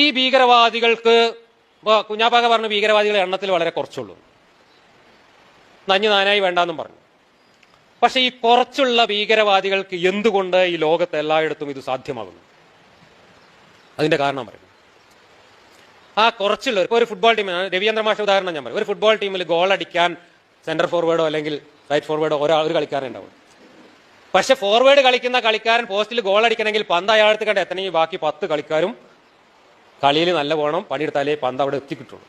ഈ ഭീകരവാദികൾക്ക് കുഞ്ഞാപ്പാക പറഞ്ഞ ഭീകരവാദികളെ എണ്ണത്തിൽ വളരെ കുറച്ചുള്ളൂ, നഞ്ഞു നാനായി വേണ്ടെന്നും പറഞ്ഞു. പക്ഷെ ഈ കുറച്ചുള്ള ഭീകരവാദികൾക്ക് എന്തുകൊണ്ട് ഈ ലോകത്ത് എല്ലായിടത്തും ഇത് സാധ്യമാകുന്നു? അതിന്റെ കാരണം പറയുന്നു. ആ കുറച്ചുള്ളവർ, ഇപ്പോൾ ഒരു ഫുട്ബോൾ ടീം, രവീന്ദ്ര മാഷ ഉദാഹരണം ഞാൻ പറയും. ഒരു ഫുട്ബോൾ ടീമിൽ ഗോൾ അടിക്കാൻ സെന്റർ ഫോർവേഡോ അല്ലെങ്കിൽ റൈറ്റ് ഫോർവേഡോ ഒരു കളിക്കാരൻ ഉണ്ടാവും. പക്ഷെ ഫോർവേഡ് കളിക്കുന്ന കളിക്കാരൻ പോസ്റ്റിൽ ഗോൾ അടിക്കണമെങ്കിൽ പന്ത് അയാളത്ത് കണ്ട് എത്തണമെങ്കിൽ ബാക്കി 10 കളിക്കാരും കളിയിൽ നല്ല പോകണം, പണിയെടുത്താലേ പന്ത് അവിടെ എത്തിക്കിട്ടുള്ളൂ.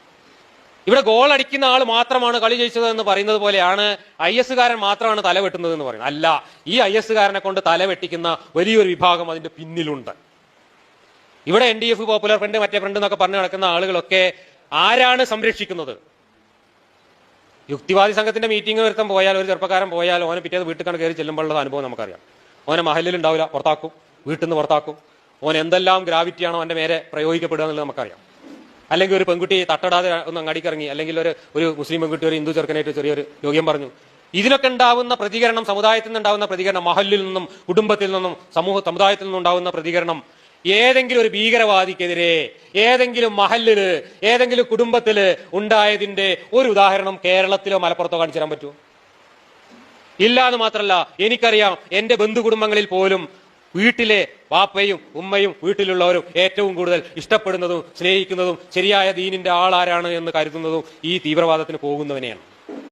ഇവിടെ ഗോൾ അടിക്കുന്ന ആൾ മാത്രമാണ് കളി ജയിച്ചത് എന്ന് പറയുന്നത് പോലെയാണ് IS കാരൻ മാത്രമാണ് തല വെട്ടുന്നത് എന്ന് പറയുന്നത്. അല്ല, ഈ IS കാരനെ കൊണ്ട് തല വെട്ടിക്കുന്ന വലിയൊരു വിഭാഗം അതിന്റെ പിന്നിലുണ്ട്. ഇവിടെ NDF, പോപ്പുലർ ഫ്രണ്ട്, മറ്റേ ഫ്രണ്ട് എന്നൊക്കെ പറഞ്ഞു നടക്കുന്ന ആളുകളൊക്കെ ആരാണ് സംരക്ഷിക്കുന്നത്? യുക്തിവാദി സംഘത്തിന്റെ മീറ്റിംഗ് ഒരുത്തം പോയാൽ, ഒരു ചെറുപ്പക്കാരൻ പോയാൽ ഓനെ പിറ്റേത് വീട്ടിൽ കണ്ട് കയറി ചെല്ലുമ്പോഴുള്ള അനുഭവം നമുക്കറിയാം. ഓനെ മഹലിൽ ഉണ്ടാവില്ല, പുറത്താക്കും, വീട്ടിൽ നിന്ന് പുറത്താക്കും. ഓൻ എന്തെല്ലാം ഗ്രാവിറ്റിയാണോ അവന്റെ മേലെ പ്രയോഗിക്കപ്പെടുക എന്നുള്ളത് നമുക്കറിയാം. അല്ലെങ്കിൽ ഒരു പെൺകുട്ടി തട്ടടാതെ ഒന്ന് അങ്ങാടിക്കിറങ്ങി, അല്ലെങ്കിൽ ഒരു മുസ്ലിം പെൺകുട്ടി ഒരു ഹിന്ദു ചെറുക്കനായിട്ട് ചെറിയൊരു യോഗ്യം പറഞ്ഞു. ഇതിനൊക്കെ ഉണ്ടാവുന്ന പ്രതികരണം, സമുദായത്തിൽ നിന്നുണ്ടാവുന്ന പ്രതികരണം, മഹലിൽ നിന്നും കുടുംബത്തിൽ നിന്നും സമുദായത്തിൽ നിന്നും ഉണ്ടാവുന്ന പ്രതികരണം ഏതെങ്കിലും ഒരു ഭീകരവാദിക്കെതിരെ ഏതെങ്കിലും മഹലില് ഏതെങ്കിലും കുടുംബത്തില് ഉണ്ടായതിന്റെ ഒരു ഉദാഹരണം കേരളത്തിലോ മലപ്പുറത്തോ കാണിച്ചു തരാൻ പറ്റുമോ? ഇല്ല എന്ന് മാത്രമല്ല, എനിക്കറിയാം എന്റെ ബന്ധുകുടുംബങ്ങളിൽ പോലും വീട്ടിലെ വാപ്പയും ഉമ്മയും വീട്ടിലുള്ളവരും ഏറ്റവും കൂടുതൽ ഇഷ്ടപ്പെടുന്നതും സ്നേഹിക്കുന്നതും ശരിയായ ദീനിന്റെ ആളാരാണ് എന്ന് കരുതുന്നതും ഈ തീവ്രവാദത്തിന് പോകുന്നവനെയാണ്.